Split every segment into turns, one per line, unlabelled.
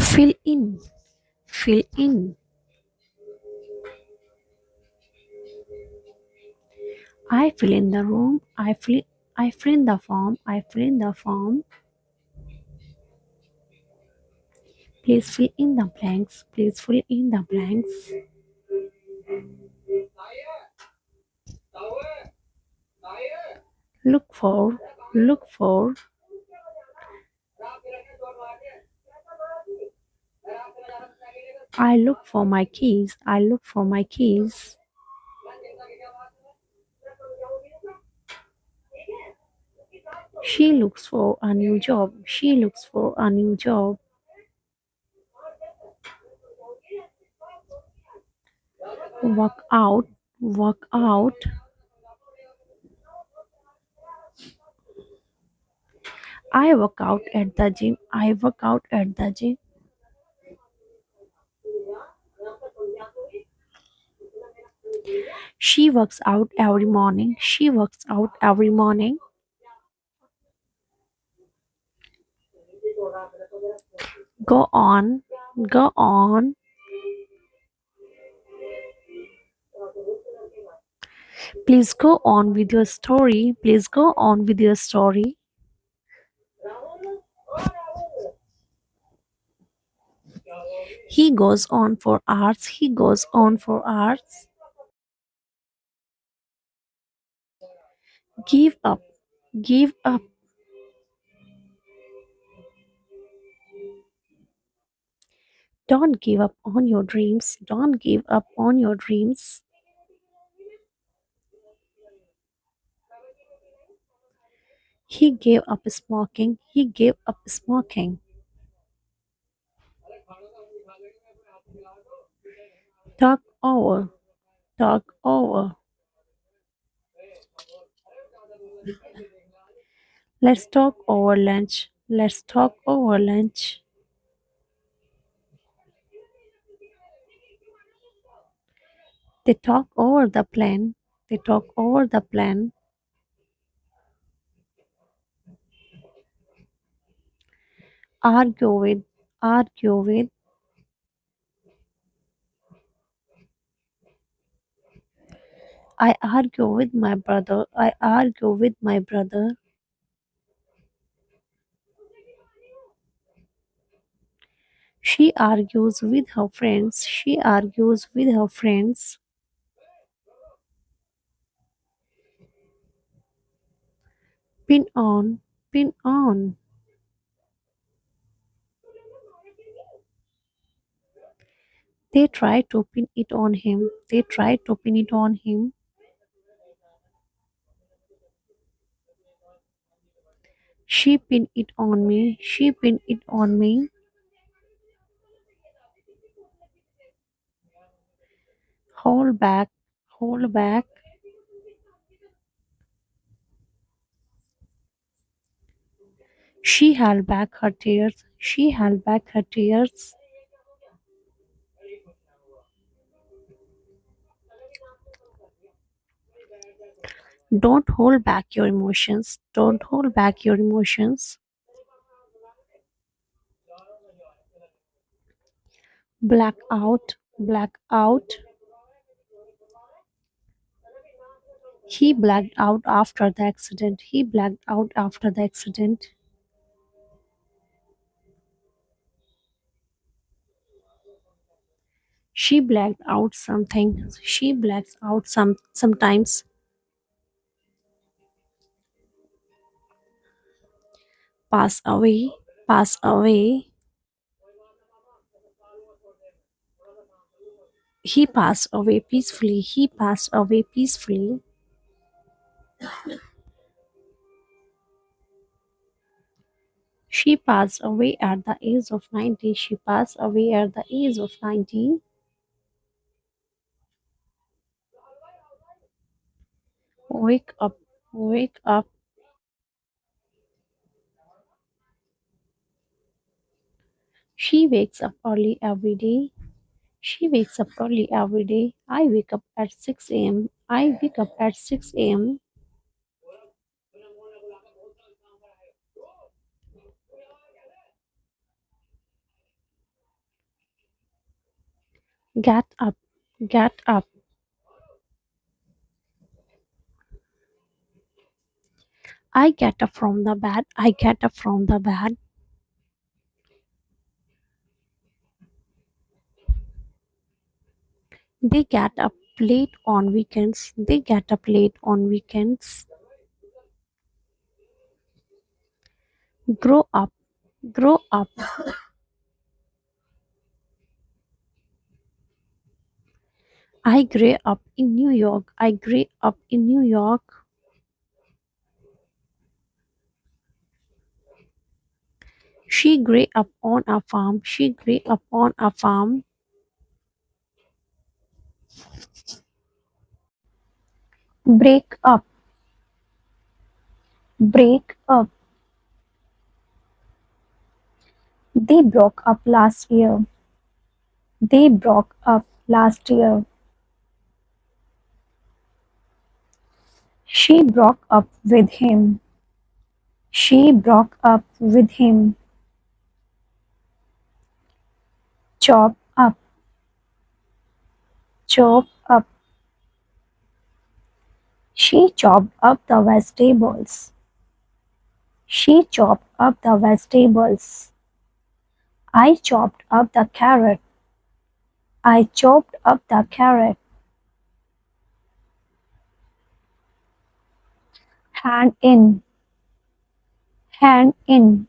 Fill in. Fill in. I fill in the room. I fill in the form. I fill in the form. Please fill in the blanks. Please fill in the blanks. Look for. Look for. I look for my keys. I look for my keys. She looks for a new job. She looks for a new job. Work out. Work out. I work out at the gym. I work out at the gym. She works out every morning. She works out every morning. Go on. Go on. Please go on with your story. Please go on with your story. He goes on for hours. He goes on for hours. Give up. Give up. Don't give up on your dreams. Don't give up on your dreams. He gave up smoking. He gave up smoking. Talk over. Talk over. Let's talk over lunch. Let's talk over lunch. They talk over the plan. They talk over the plan. Argue with. Argue with. I argue with my brother. I argue with my brother. She argues with her friends. She argues with her friends. Pin on. Pin on. They try to pin it on him. They try to pin it on him. She pinned it on me. She pinned it on me. Hold back. Hold back. She held back her tears. She held back her tears. Don't hold back your emotions. Don't hold back your emotions. Black out. Black out. He blacked out after the accident. He blacked out after the accident. She blacked out something. She blacks out sometimes. Pass away. Pass away. He passed away peacefully. He passed away peacefully. She passed away at the age of 90. She passed away at the age of 90. Wake up. Wake up. She wakes up early every day. She wakes up early every day. I wake up at 6 a.m. I wake up at 6 a.m. Get up, get up. I get up from the bed, I get up from the bed. They get up late on weekends, they get up late on weekends. Grow up, grow up. I grew up in New York, I grew up in New York. She grew up on a farm, she grew up on a farm. Break up, break up. They broke up last year, they broke up last year. She broke up with him, she broke up with him. Chop up, chop up. She chopped up the vegetables, she chopped up the vegetables. I chopped up the carrot, I chopped up the carrot. Hand in, hand in.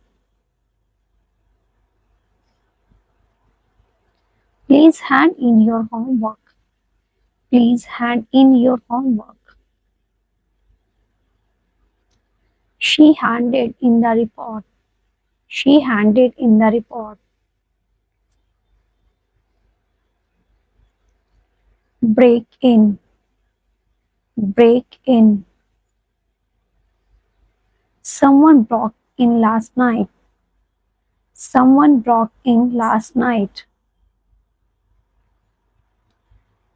Please hand in your homework, please hand in your homework. She handed in the report, she handed in the report. Break in, break in. Someone broke in last night, someone broke in last night.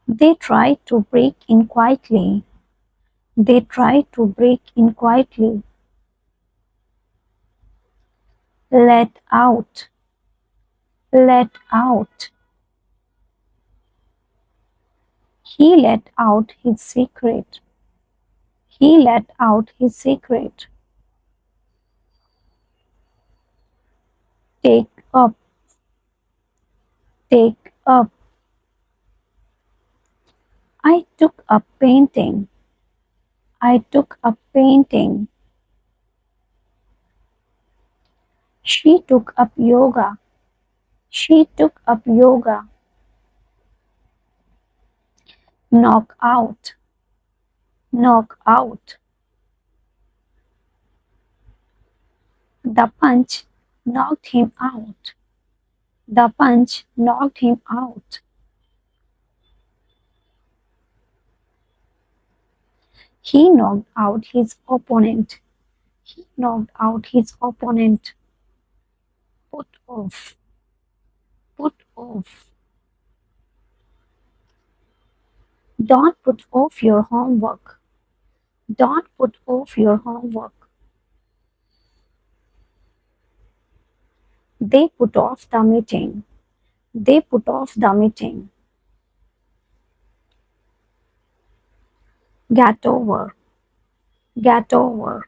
They tried to break in quietly, they tried to break in quietly. Let out, let out. He let out his secret, he let out his secret. Take up, take up. I took up painting, I took up painting. She took up yoga, she took up yoga. Knock out, knock out. The punch knocked him out, the punch knocked him out. He knocked out his opponent, he knocked out his opponent. Put off, put off. Don't put off your homework, don't put off your homework. They put off the meeting, they put off the meeting. Get over, get over.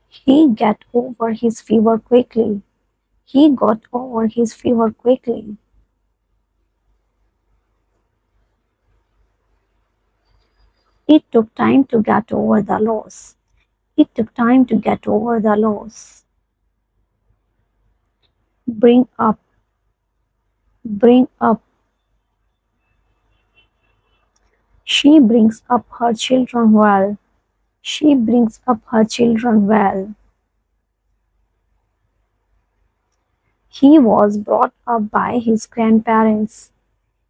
He got over his fever quickly, he got over his fever quickly. It took time to get over the loss, it took time to get over the loss. Bring up, bring up. She brings up her children well, she brings up her children well. He was brought up by his grandparents,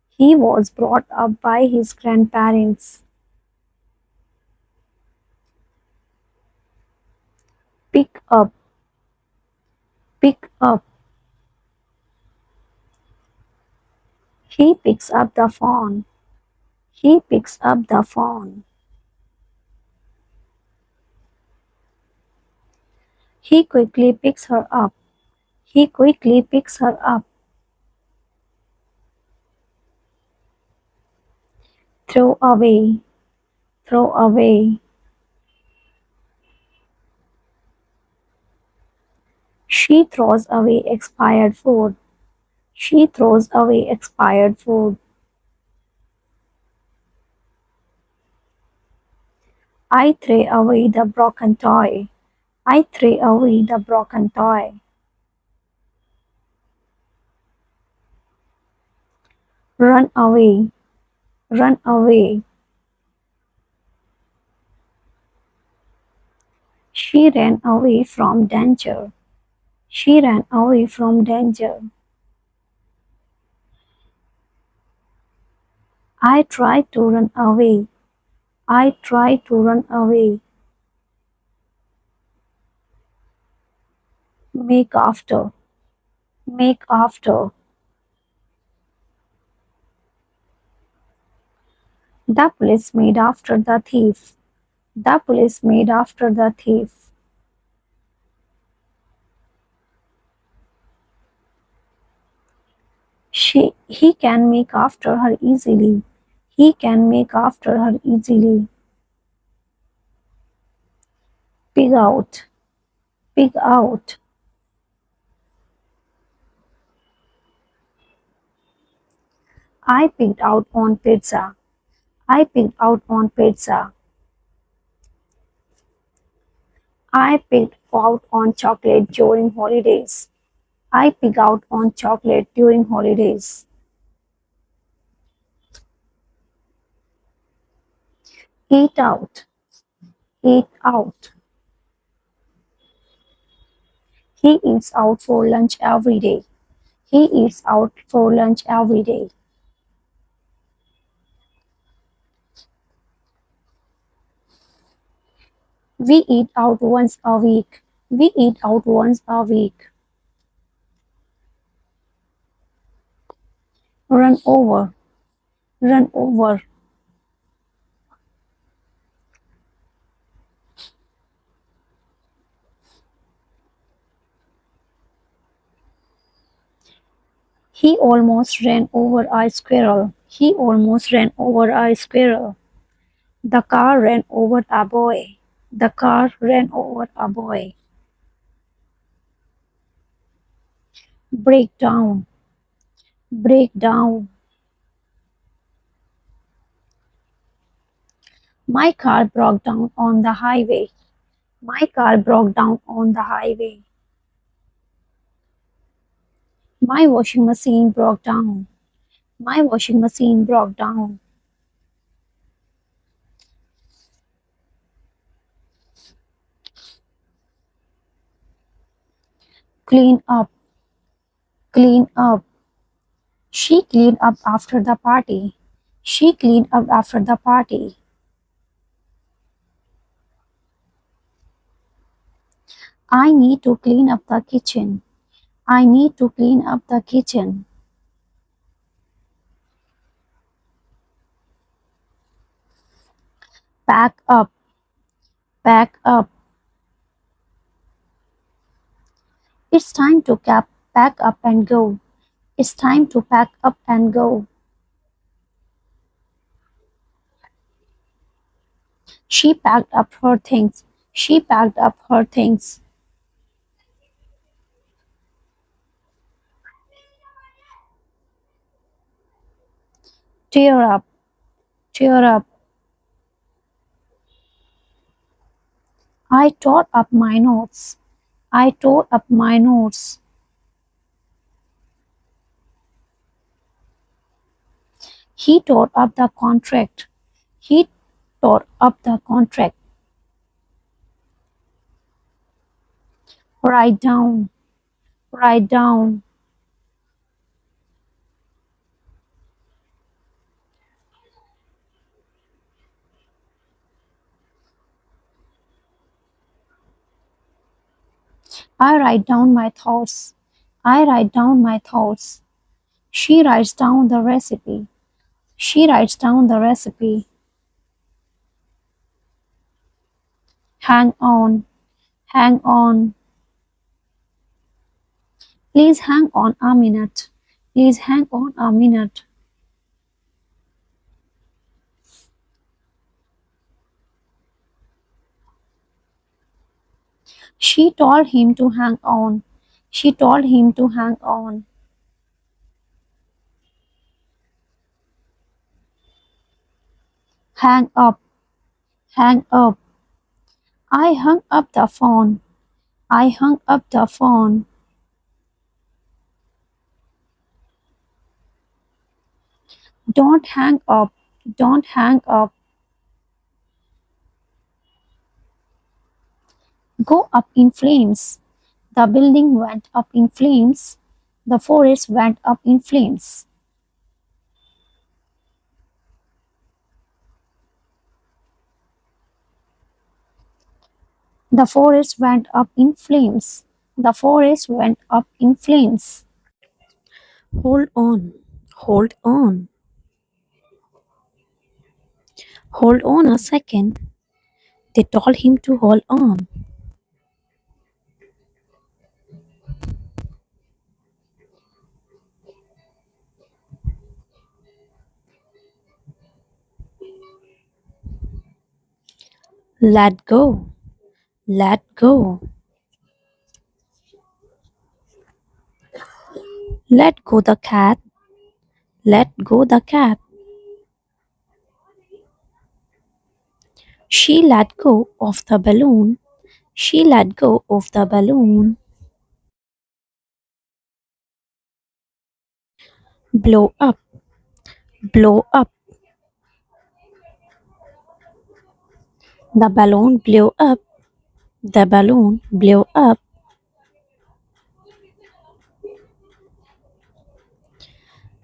he was brought up by his grandparents. Pick up, pick up. He picks up the phone, he picks up the phone. He quickly picks her up, he quickly picks her up. throw away, throw away. She throws away expired food. She throws away expired food. I throw away the broken toy. I throw away the broken toy. Run away, run away. She ran away from danger. She ran away from danger. I tried to run away. I tried to run away. Make after, make after. The police made after the thief. The police made after the thief. He can make after her easily. He can make after her easily. Pig out, pig out. I picked out on pizza. I picked out on pizza. I picked out on chocolate during holidays. I pick out on chocolate during holidays. Eat out, eat out. He eats out for lunch every day. He eats out for lunch every day. We eat out once a week. We eat out once a week. Run over, run over. He almost ran over a squirrel. He almost ran over a squirrel. The car ran over a boy. The car ran over a boy. Break down, break down. My car broke down on the highway. My car broke down on the highway. My washing machine broke down. My washing machine broke down. Clean up, clean up. She cleaned up after the party. She cleaned up after the party. I need to clean up the kitchen. I need to clean up the kitchen. Pack up, pack up. It's time to pack up and go. It's time to pack up and go. She packed up her things. She packed up her things. Tear up, tear up. I tore up my notes. I tore up my notes. He tore up the contract. He tore up the contract. Write down, write down. I write down my thoughts. I write down my thoughts. She writes down the recipe. She writes down the recipe. Hang on, hang on. Please hang on a minute. Please hang on a minute. She told him to hang on. She told him to hang on. Hang up. Hang up. I hung up the phone. I hung up the phone. Don't hang up. Don't hang up. Go up in flames. The building went up in flames. The forest went up in flames. The forest went up in flames. The forest went up in flames. Hold on. Hold on. Hold on a second. They told him to hold on. Let go. Let go. Let go the cat. Let go the cat. She let go of the balloon. She let go of the balloon. Blow up. Blow up. The balloon blew up. The balloon blew up.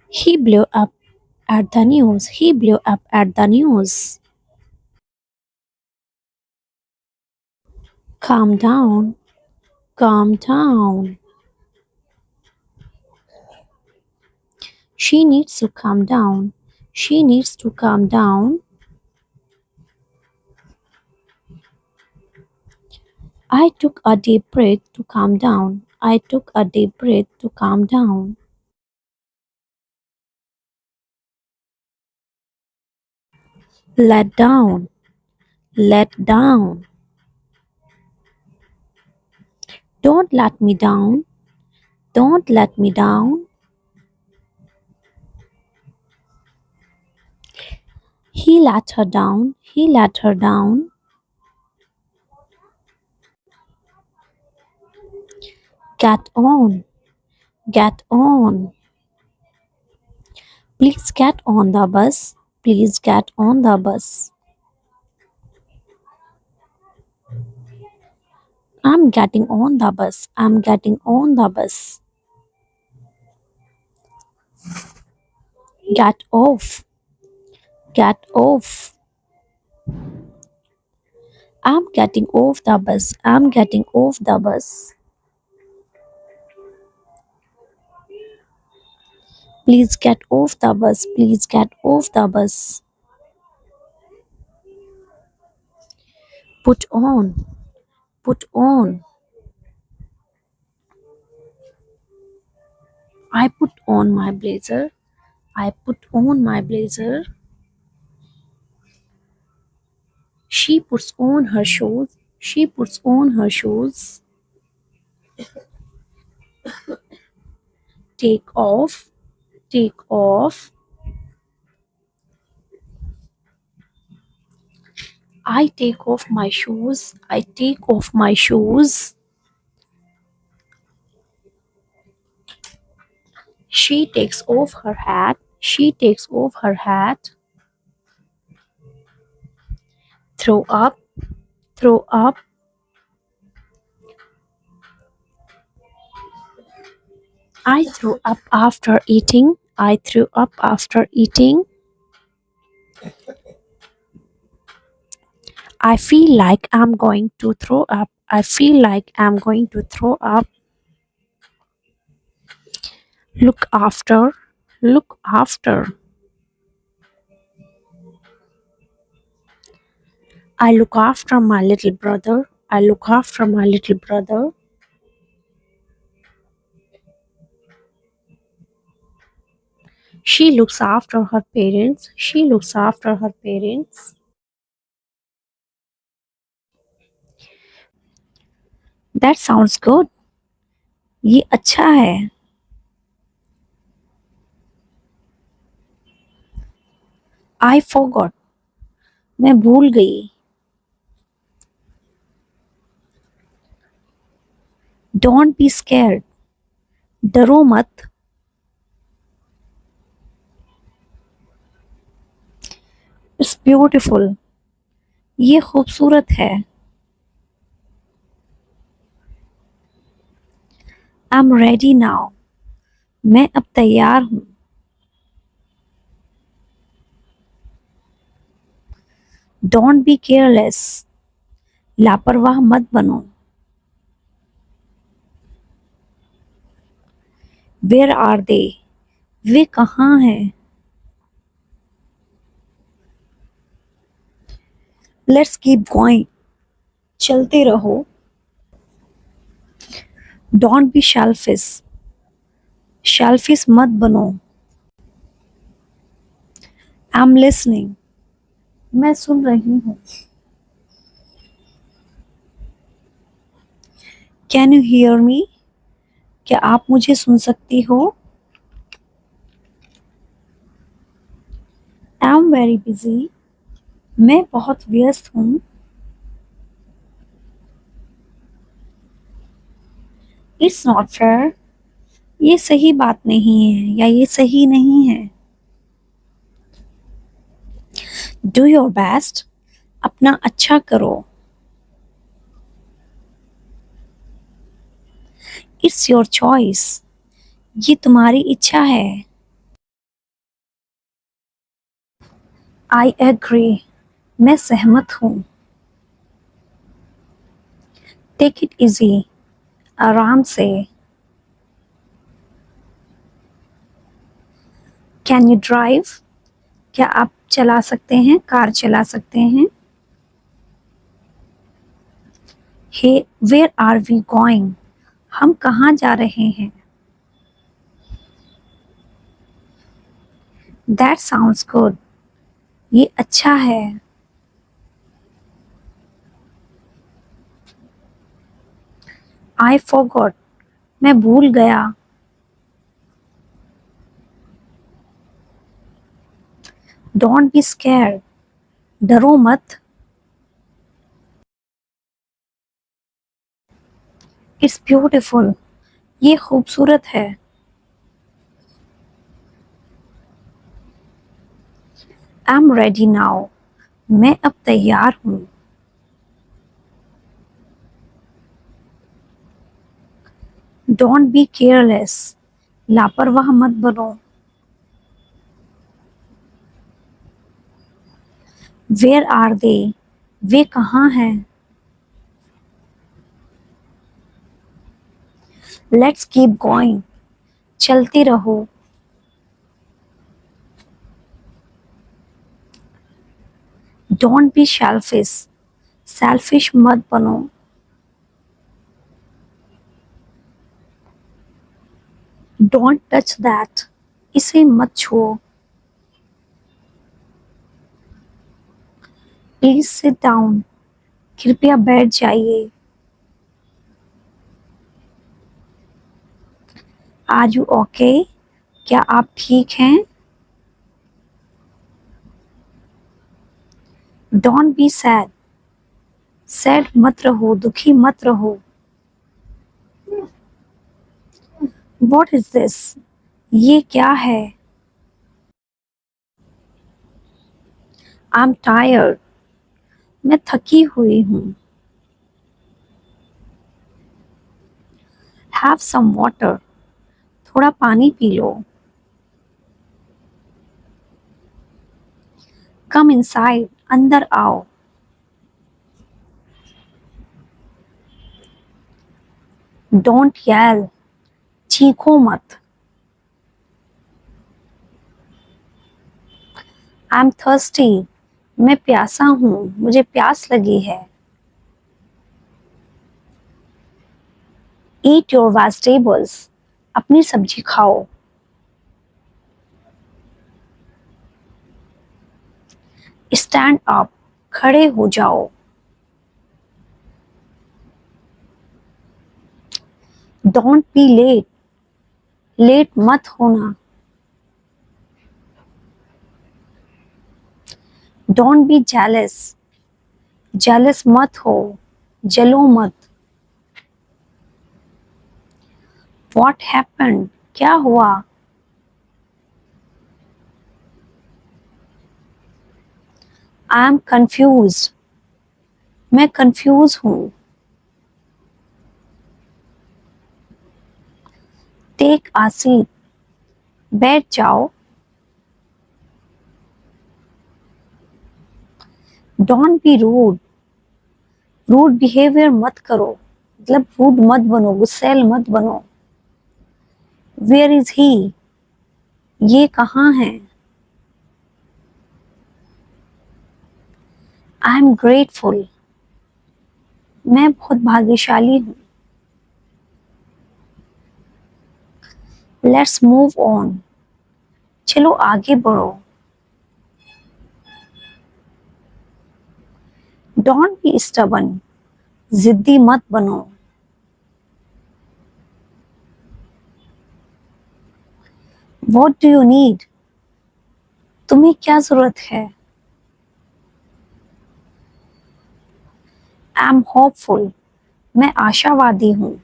He blew up at the news. He blew up at the news. Calm down. Calm down. She needs to calm down. She needs to calm down. I took a deep breath to calm down. I took a deep breath to calm down. Let down. Let down. Don't let me down. Don't let me down. He let her down. He let her down. Get on. Get on. Please get on the bus. Please get on the bus. I'm getting on the bus. I'm getting on the bus. Get off. Get off. I'm getting off the bus. I'm getting off the bus. Please get off the bus. Please get off the bus. Put on. Put on. I put on my blazer. I put on my blazer. She puts on her shoes. She puts on her shoes. Take off. Take off. I take off my shoes. I take off my shoes. She takes off her hat. She takes off her hat. Throw up. Throw up. I threw up after eating. I threw up after eating. I feel like I'm going to throw up. I feel like I'm going to throw up. Look after. Look after. I look after my little brother. I look after my little brother. She looks after her parents. She looks after her parents. That sounds good. ये अच्छा है। I forgot. मैं भूल गई। Don't be scared. डरो मत। It's beautiful. ये खूबसूरत है। I am ready now. मैं अब तैयार हूँ। Don't be careless. लापरवाह मत बनो। Where are they. वे कहाँ हैं? Let's keep going. चलते रहो। Don't be selfish. शेल्फिश मत बनो। I am listening. मैं सुन रही हूँ। Can you hear me? क्या आप मुझे सुन सकती हो? I am very busy. मैं बहुत व्यस्त हूँ। It's not fair. ये सही बात नहीं है या ये सही नहीं है। Do your best. अपना अच्छा करो। It's your choice. ये तुम्हारी इच्छा है। I agree. मैं सहमत हूँ। Take it easy. आराम से। Can you drive? क्या आप चला सकते हैं, कार चला सकते हैं? Hey, where are we going? हम कहाँ जा रहे हैं? That sounds good. ये अच्छा है। I forgot. मैं भूल गया। Don't be scared. डरो मत। It's beautiful. ये खूबसूरत है। I am ready now. मैं अब तैयार हूँ। Don't be careless. लापरवाह मत बनो। Where are they? वे कहाँ हैं? Let's keep going. चलते रहो। Don't be selfish. सेल्फिश मत बनो। Don't touch that. इसे मत छुओ। Please sit down. कृपया बैठ जाइए। Are you okay? क्या आप ठीक हैं? Don't be sad. सैड मत रहो, दुखी मत रहो। What is this? ये क्या है? I am tired. मैं थकी हुई हूँ। Have some water. थोड़ा पानी पी लो। Come inside. अंदर आओ। Don't yell. चीखो मत। I am thirsty. मैं प्यासा हूँ, मुझे प्यास लगी है। Eat your vegetables. अपनी सब्जी खाओ। Stand up. खड़े हो जाओ। डोंट बी लेट, लेट मत होना। डोंट बी जेलस, जेलस मत हो, जलो मत। व्हाट हैपेंड, क्या हुआ? आई एम कंफ्यूज्ड, मैं कंफ्यूज हूं। टेक अ सीट, बैठ जाओ। Don't be rude, rude behaviour मत करो, मतलब रूड मत बनो, गुस्सैल मत बनो। वेयर इज ही, ये कहाँ है? आई एम ग्रेटफुल, मैं बहुत भाग्यशाली हूँ। लेट्स मूव ऑन, चलो आगे बढ़ो। डोंट बी स्टबन, जिद्दी मत बनो। व्हाट डू यू नीड, तुम्हें क्या जरूरत है? आई एम होपफुल, मैं आशावादी हूँ।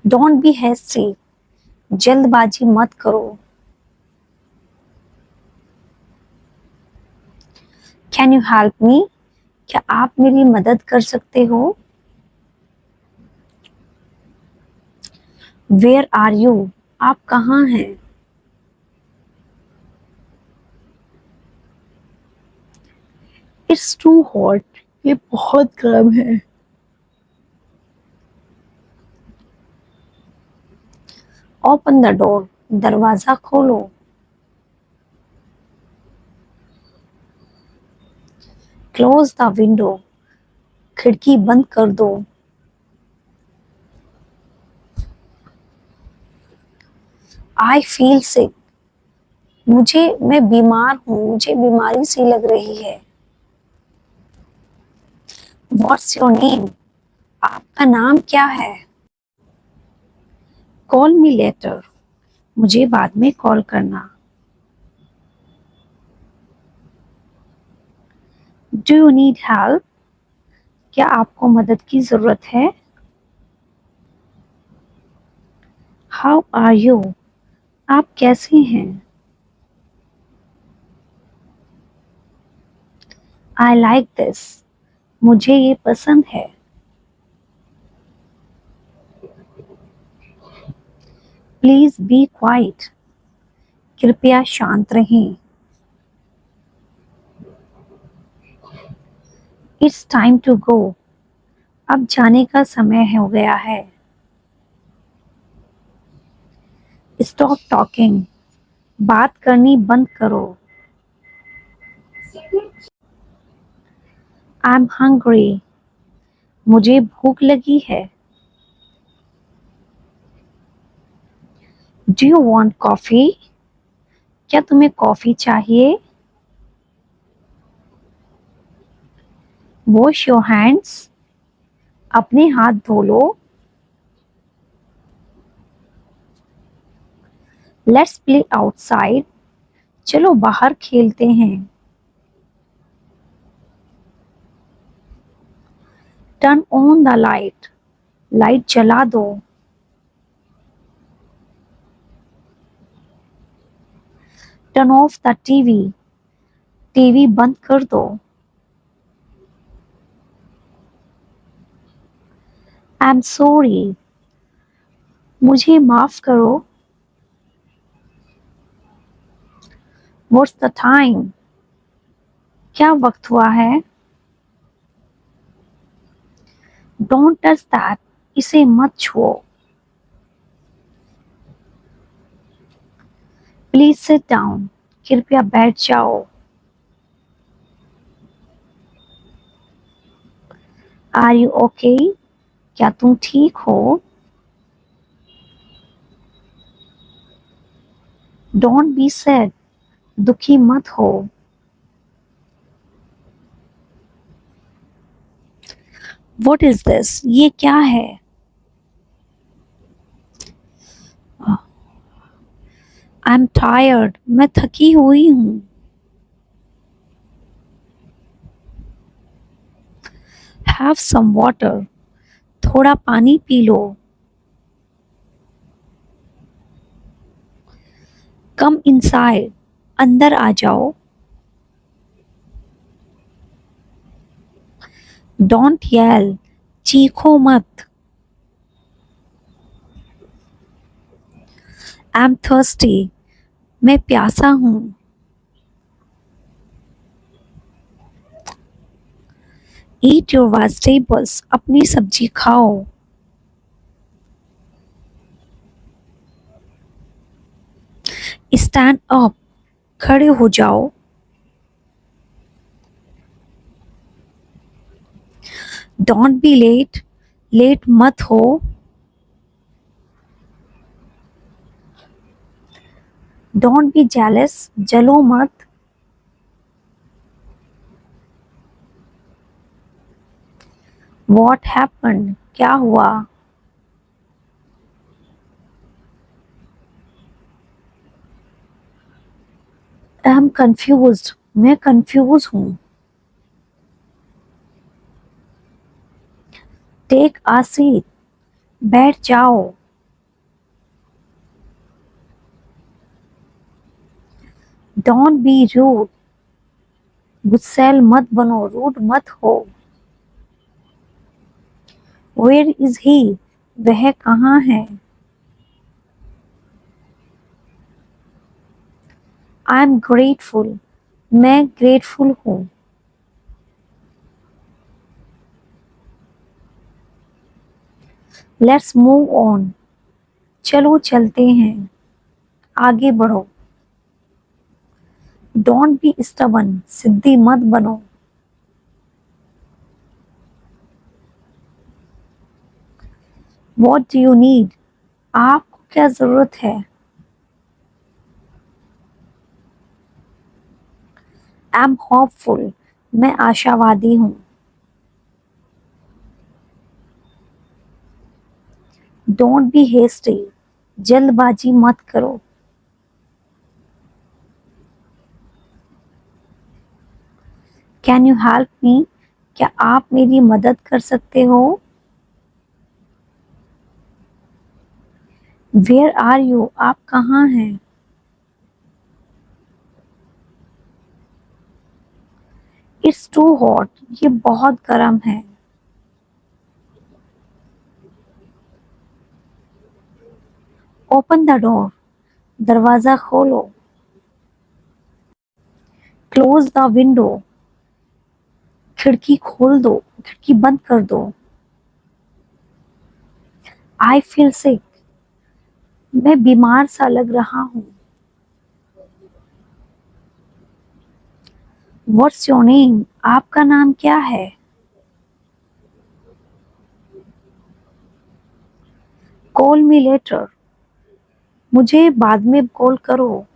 डोंट बी हैस्टी, जल्दबाजी मत करो। कैन यू हेल्प मी, क्या आप मेरी मदद कर सकते हो? वेयर आर यू, आप कहाँ हैं? इट्स टू हॉट, ये बहुत गर्म है। ओपन द डोर, दरवाजा खोलो। क्लोज द विंडो, खिड़की बंद कर दो। आई फील सिक, मैं बीमार हूँ, मुझे बीमारी सी लग रही है। व्हाट्स योर नेम, आपका नाम क्या है? कॉल मी लेटर, मुझे बाद में कॉल करना। डू यू नीड हेल्प, क्या आपको मदद की जरूरत है? हाउ आर यू, आप कैसे हैं? आई लाइक दिस, मुझे ये पसंद है। प्लीज बी क्वाइट, कृपया शांत रहें। इट्स टाइम टू गो, अब जाने का समय हो गया है। स्टॉप टॉकिंग, बात करनी बंद करो। आई एम हंग्री, मुझे भूख लगी है। डू यू वांट कॉफी, क्या तुम्हें कॉफी चाहिए? वॉश योर हैंड्स, अपने हाथ धो लो। लेट्स प्ले आउटसाइड, चलो बाहर खेलते हैं। Turn on the light, light जला दो। Turn off the TV, TV बंद कर दो। आई एम सॉरी, मुझे माफ करो। व्हाट्स द टाइम, क्या वक्त हुआ है? डोंट टच दैट, इसे मत छुओ। प्लीज सिट डाउन, कृपया बैठ जाओ। आर यू ओके, क्या तुम ठीक हो? डोंट बी सैड, दुखी मत हो। What is this? ये क्या है? I'm tired. मैं थकी हुई हूँ. Have some water. थोड़ा पानी पी लो. Come inside. अंदर आ जाओ. Don't yell. चीखो मत. I'm thirsty. मैं प्यासा हूँ. Eat your vegetables. अपनी सब्जी खाओ. Stand up. खड़े हो जाओ. Don't be late. लेट मत हो. Don't be jealous. जलो मत. What happened? क्या हुआ? I'm confused. मैं confused हूँ. Take a seat. बैठ जाओ. Don't be rude. गुस्सैल मत बनो. रूड मत हो. Where is he? वह कहाँ है? I'm grateful. मैं grateful हूँ. Let's move on. चलो चलते हैं. आगे बढ़ो. Don't be stubborn. सिद्धि मत बनो. What do you need? आपको क्या जरूरत है? I'm hopeful. मैं आशावादी हूँ. Don't be hasty. जल्दबाजी मत करो. Can you help me? क्या आप मेरी मदद कर सकते हो? Where are you? आप कहाँ हैं? It's too hot. ये बहुत गर्म है. Open the door. दरवाजा खोलो. Close the window. खिड़की खोल दो. खिड़की बंद कर दो. I feel sick. मैं बीमार सा लग रहा हूँ. What's your name? आपका नाम क्या है? Call me later. मुझे बाद में कॉल करो.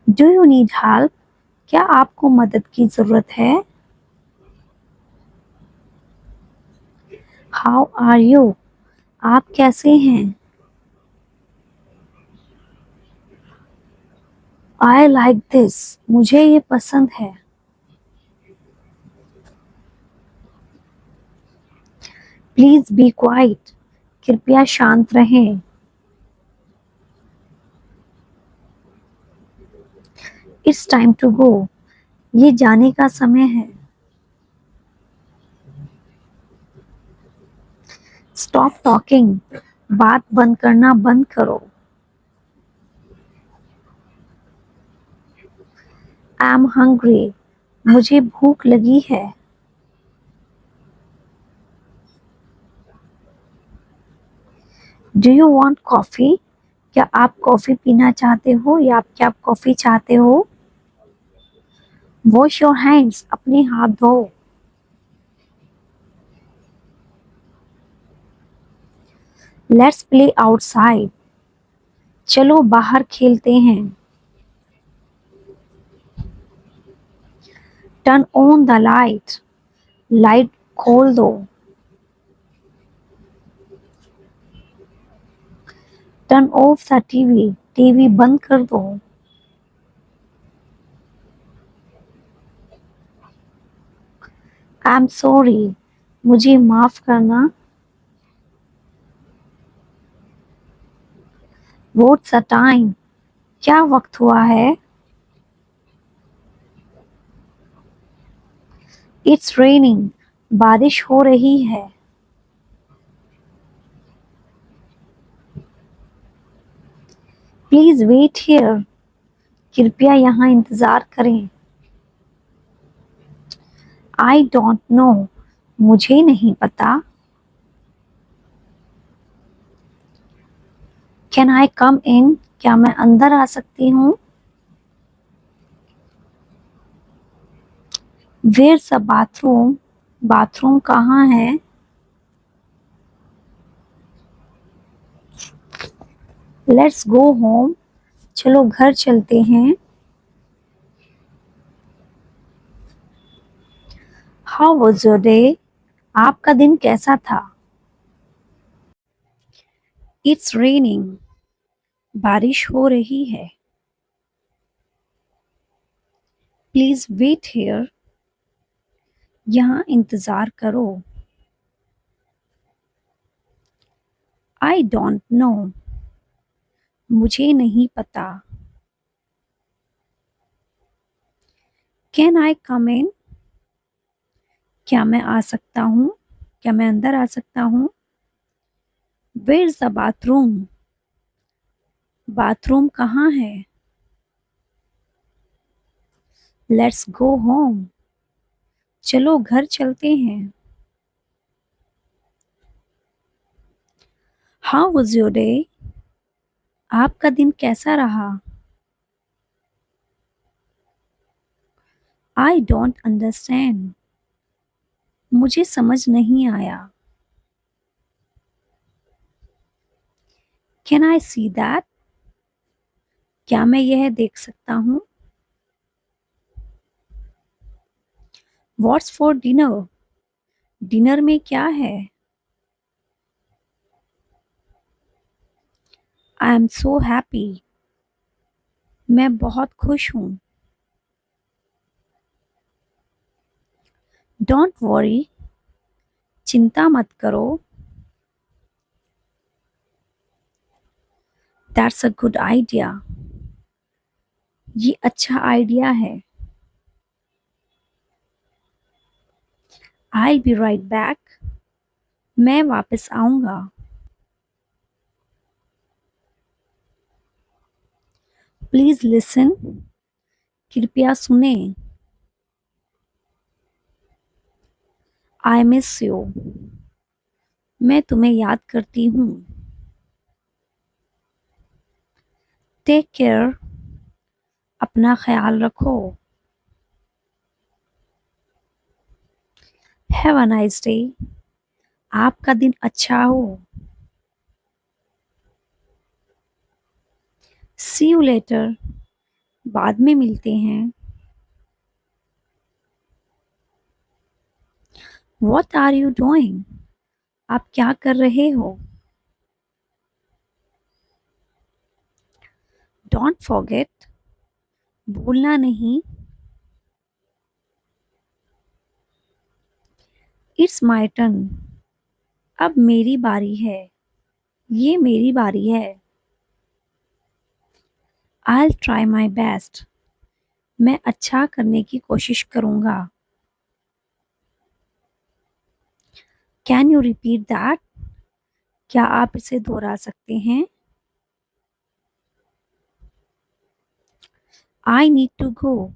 Do you need help? क्या आपको मदद की जरूरत है? How are you? आप कैसे हैं? I like this. मुझे ये पसंद है. Please be quiet. कृपया शांत रहें. It's time to go. ये जाने का समय है. Stop talking. बात बंद करना बंद करो. I'm hungry. मुझे भूख लगी है. Do you want coffee? क्या आप कॉफी पीना चाहते हो या क्या आप कॉफी चाहते हो? Wash your hands. अपने हाथ धो. Let's play outside. चलो बाहर खेलते हैं. Turn on the light, light खोल दो। Turn off the TV, TV बंद कर दो। आई एम सॉरी, मुझे माफ करना। व्हाट्स द टाइम, क्या वक्त हुआ है? इट्स रेनिंग, बारिश हो रही है। प्लीज वेट हियर, कृपया यहाँ इंतजार करें। आई डोंट नो, मुझे नहीं पता। कैन आई कम इन, क्या मैं अंदर आ सकती हूँ? वेयर्स अ बाथरूम, बाथरूम कहाँ है? लेट्स गो होम, चलो घर चलते हैं। हाउ वॉज योर डे, आपका दिन कैसा था? इट्स रेनिंग, बारिश हो रही है। प्लीज वेट हियर, यहाँ इंतजार करो। आई डोंट नो, मुझे नहीं पता। कैन आई कम इन, क्या मैं आ सकता हूँ, क्या मैं अंदर आ सकता हूँ? वेयर्स द बाथरूम, बाथरूम कहाँ है? लेट्स गो होम, चलो घर चलते हैं। हाउ वॉज योर डे, आपका दिन कैसा रहा? आई डोंट अंडरस्टैंड, मुझे समझ नहीं आया। कैन आई सी दैट, क्या मैं यह देख सकता हूँ? व्हाट्स फॉर डिनर, डिनर में क्या है? आई एम सो हैप्पी, मैं बहुत खुश हूँ। डोंट वरी, चिंता मत करो। दैट्स अ गुड आइडिया, ये अच्छा आइडिया है। आई बी राइट बैक, मैं वापस आऊंगा। प्लीज लिसन, कृपया सुने। आई मिस यू, मैं तुम्हें याद करती हूँ। टेक केयर, अपना ख्याल रखो। हैव अ नाइस डे, आपका दिन अच्छा हो। सी यू लेटर, बाद में मिलते हैं। व्हाट आर यू डूइंग, आप क्या कर रहे हो? डोंट फॉरगेट, भूलना नहीं। इट्स माई टर्न, अब मेरी बारी है, ये मेरी बारी है। आई ट्राई माई बेस्ट, मैं अच्छा करने की कोशिश करूंगा। कैन यू रिपीट दैट, क्या आप इसे दोहरा सकते हैं? आई नीड टू गो,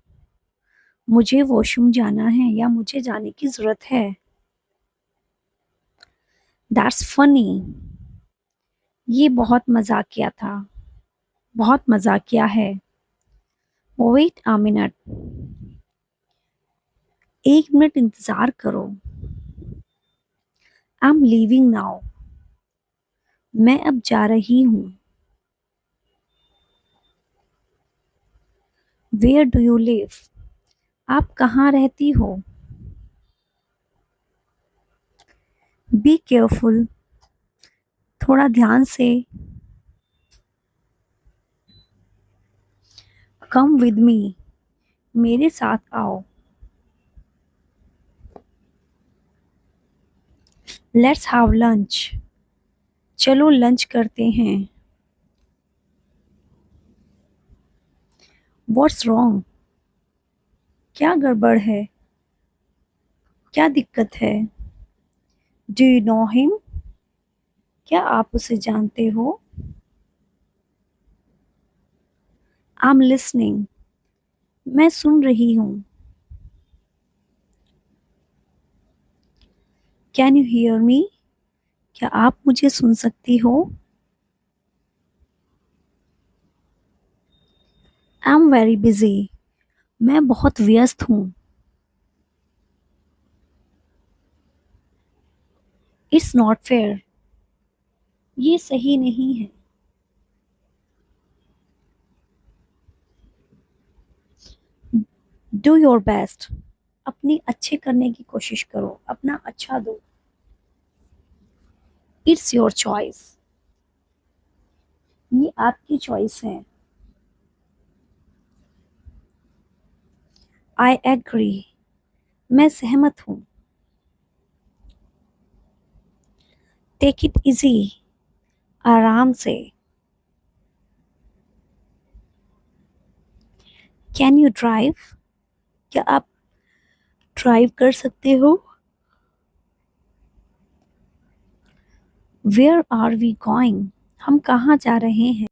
मुझे वॉशरूम जाना है या मुझे जाने की जरूरत है। दैट्स फनी, ये बहुत मजाकिया था, बहुत मजाकिया है। वेट अ मिनट, एक मिनट इंतजार करो। आई एम लीविंग नाउ, मैं अब जा रही हूँ। वेयर डू यू लिव, आप कहाँ रहती हो? बी केयरफुल, थोड़ा ध्यान से। कम विद मी, मेरे साथ आओ। लेट्स हैव लंच, चलो लंच करते हैं। व्हाट्स रॉन्ग, क्या गड़बड़ है? क्या दिक्कत है? डू यू नो हिम, क्या आप उसे जानते हो? आई एम लिसनिंग, मैं सुन रही हूँ। कैन यू हियर मी, क्या आप मुझे सुन सकती हो? आई एम वेरी बिजी, मैं बहुत व्यस्त हूँ। इट्स नॉट फेयर, ये सही नहीं है। डू योर बेस्ट, अपनी अच्छे करने की कोशिश करो, अपना अच्छा दो। इट्स योर चॉइस, ये आपकी चॉइस है। आई एग्री, मैं सहमत हूँ। टेक इट इजी, आराम से। कैन यू ड्राइव, क्या आप ड्राइव कर सकते हो? वेयर आर वी गोइंग, हम कहाँ जा रहे हैं?